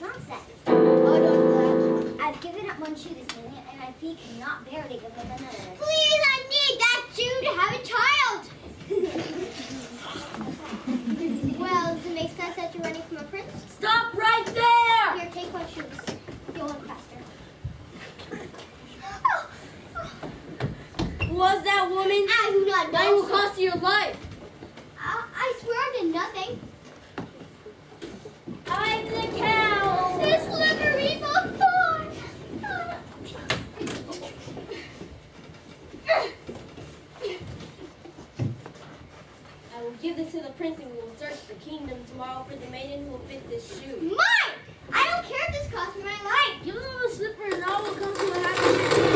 Nonsense. Oh, don't laugh. I've given up one shoe this minute, and my feet cannot bear to give up another. Please, I need that shoe to have a child. Well, does it make sense that you're running from a prince? Stop right there! Here, take my shoes. You'll run faster. Who was that woman? I do not know. That will cost you your life. I swear I did nothing. I'm the cow. This slippery thorn. I will give this to the prince and we will search the kingdom tomorrow for the maiden who will fit this shoe. Mine! I don't care if this costs me my life. Give them a slipper and all will come to a happy end.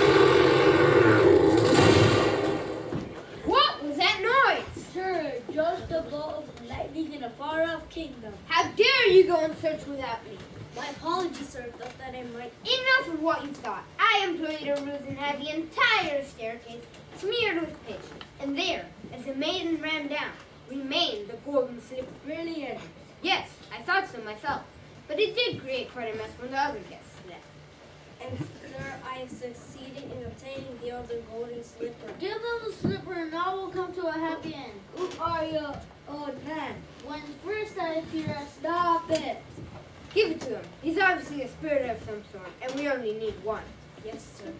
What was that noise? Sir, just a bolt of lightning in a far-off kingdom. How dare you go in search without me? My apologies, sir. Thought that I might. Enough of what you thought. I employed a ruse and had the entire staircase smeared with pitch. And there, as the maiden ran down, remained the golden slipper. Brilliant. Yes, I thought so myself. But it did create quite a mess when the other guests left. And sir, I have succeeded in obtaining the other golden slipper. Give them the slipper and all will come to a happy end. Who are you, old man? When first I appear, stop it. Give it to him. He's obviously a spirit of some sort, and we only need one. Yes, sir.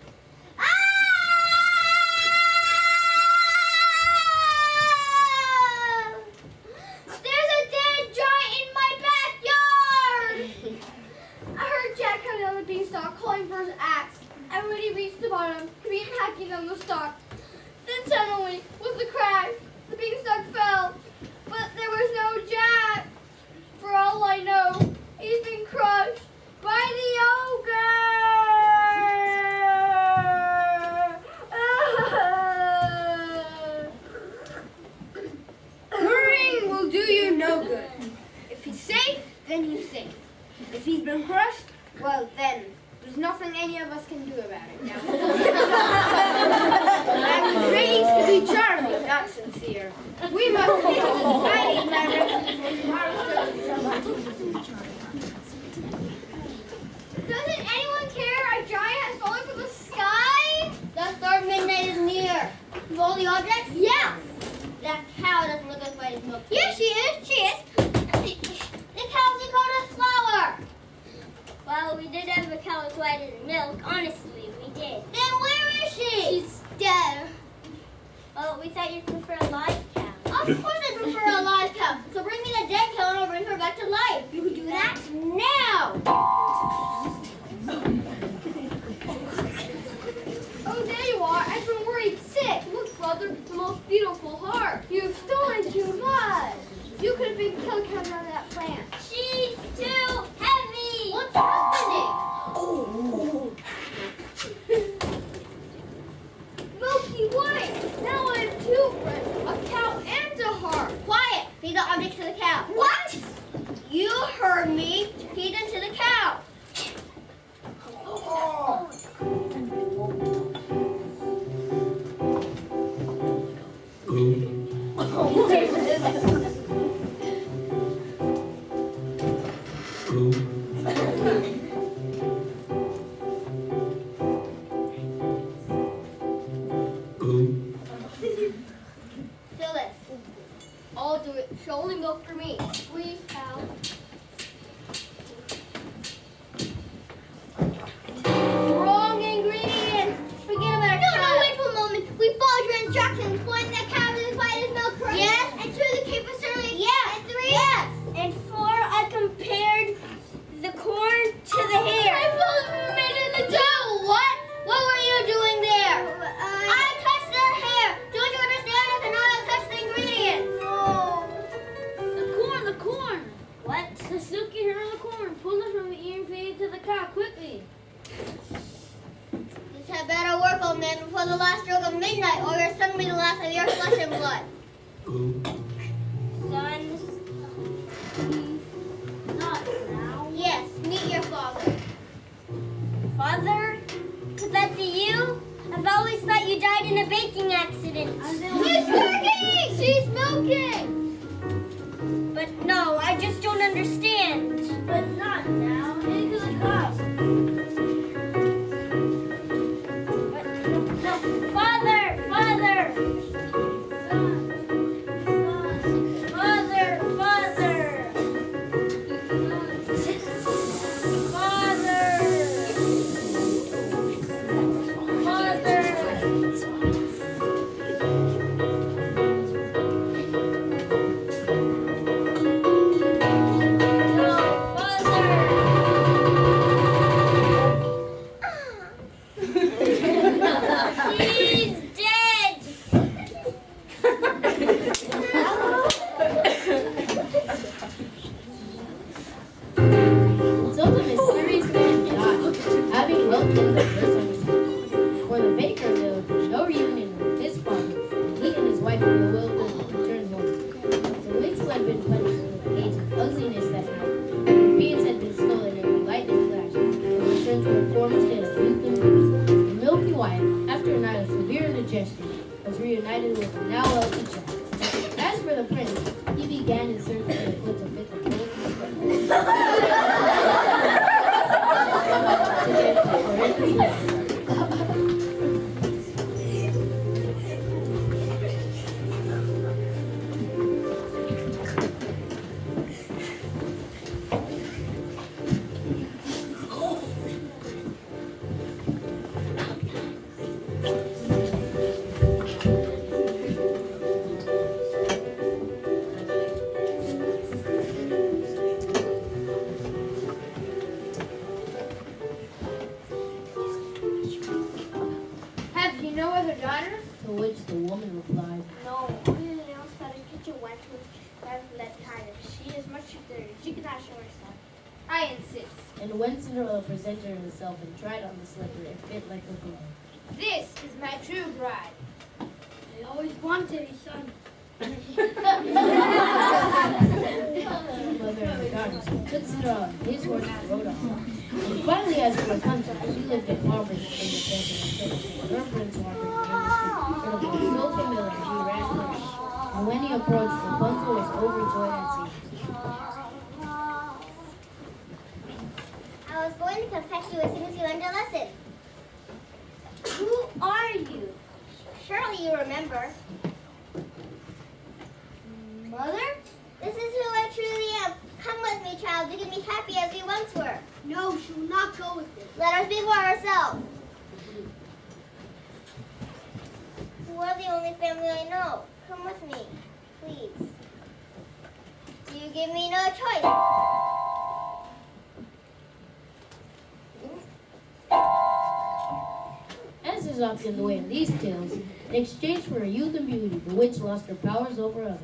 There's a dead giant in my backyard! I heard Jack coming down the beanstalk calling for his axe, and when he reached the bottom, he began hacking on the stalk. Then suddenly, with a crash, the beanstalk fell, but there was no Jack. For all I know, he's been crushed by the ogre. Worrying will do you no good. If he's safe, then he's safe. If he's been crushed, well then, there's nothing any of us can do about it now. I was raised to be charming, not sincere. We must be home. I need my rest before tomorrow's service. Doesn't anyone care? A giant has fallen from the sky? The third midnight is near. Of all the objects? Yeah. That cow doesn't look as white as milk. Yes, she is. She is. The cow's Dakota's flower. Well, we did have a cow as white as milk. Honestly, we did. Then where is she? She's dead. Well, we thought you'd prefer a live cow. Of course I prefer a live cow. So bring me the dead cow and I'll that now! Oh, there you are. I've been worried sick. Look, brother, the most beautiful heart. You've stolen too much. You could have been killed coming out of that plant. She's too heavy! What's happening? Milky White. Now I have two friends, a cow and a heart. Quiet! Feed the object to the cow. What? You heard me. Feed them to the cow. Fill this. I'll do it. She'll only milk for me. Please, cow. Wrong ingredients. Forget about it. No, wait for a moment. We followed your instructions. One, that cow is white as milk correct. Yes. And two, the caper sterling. Yes. And three. Yes. And 4, I compared the corn to the hair. I followed the made in the dough. What? What were you doing there? I touched the hair. Don't you understand? I cannot touch the ingredients. The corn. What? The silky hair on the corn. Pull it from the ear and feed it to the cow quickly. This had better work, old man, before the last stroke of midnight, or your son will be the last of your flesh and blood. Son. Not now. Yes, meet your father. Father? Could that be you? I've always thought you died in a baking accident. She's milking! She's milking! But no, I just don't understand. But not now. Into the cup. No, Father! Father! Father! Father! He's dead! So the mysterious man died, having helped in the first undertaking. For the baker, there would be no reunion with his fathers, and he and his wife in the wilderness returned home. The Wicks had been punished with the age of ugliness that night. The beans had been stolen and the lightning flashed, and returned to a former state of youth and beauty. The Milky White, after a night of severe indigestion, was reunited with a now wealthy child. As for the prince, he began his search for the foot to fit the clothes to get the horrendous list. Have you no other daughters? To which the woman replied, No, only else that a kitchen went with that kind of. She is much too dirty. She cannot show herself. I insist. and when Cinderella presented herself and tried on the slipper, it fit like a glove. This is my true bride. I always wanted a son. Mother and daughters took Cinderella and his horse and rode on. And finally, as for Rapunzel, she lived in poverty in the desert and church. Her prince wandered in the street. It was so familiar, he ran away. And when he approached, Rapunzel was overjoyed at seeing him. I was going to confess you as soon as you learned a lesson. Who are you? Surely you remember. Mother? This is who I truly am. Come with me, child. We can be happy as we once were. No, she will not go with this. Let us be for ourselves. You are the only family I know. Come with me, please. You give me no choice. is often the way in these tales. In exchange for her youth and beauty, the witch lost her powers over others.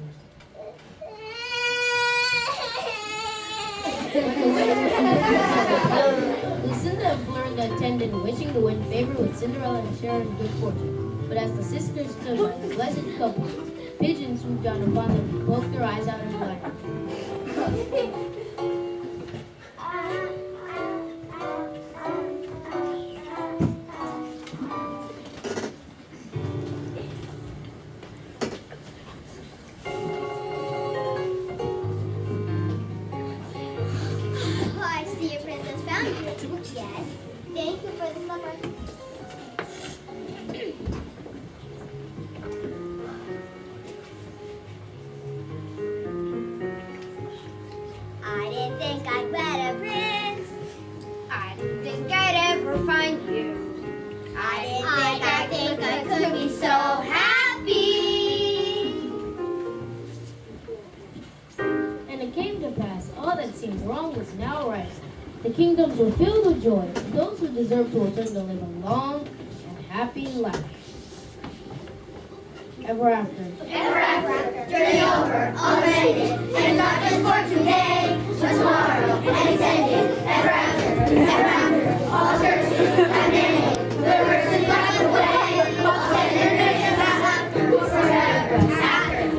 Lucinda and Florinda attended, wishing to win favor with Cinderella and share in good fortune. But as the sisters stood by the blessed couple, pigeons swooped down upon them and poked their eyes out in light. Oh, I see your princess found you. Yes. Thank you for the slipper. I didn't think I'd wed a prince. I didn't think I'd ever find you. I didn't think I could be so happy. And it came to pass, all that seemed wrong was now right. The kingdoms were filled with joy, and those who deserved to return to live a long and happy life. Ever after. Ever after, journey over, already, and not just for today, but tomorrow, and extended. Ever after, all churches have ended. The verses got away, all tenderness and laughter, forever after.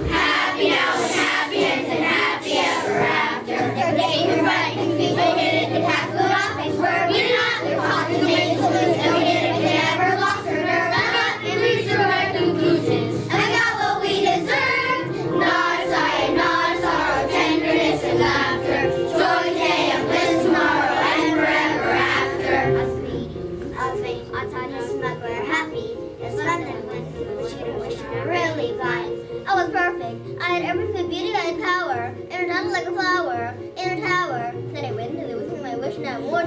Happy now and happy ends and happy ever after. Every day you're right, and speak my hidden, and half good off things were. We did not, their causes made solutions, and we didn't, they never lost her nerve. And reached the right conclusions. And we got what we deserved. Not a sigh and not a sorrow, tenderness and laughter. Joy today and bliss tomorrow and forever after. I was waiting outside the smuggler, happy. It's London when she wished I really blind. I was perfect. I had everything, beauty and power. In her town like a flower. In her tower. Then I went and it was my wish and I wore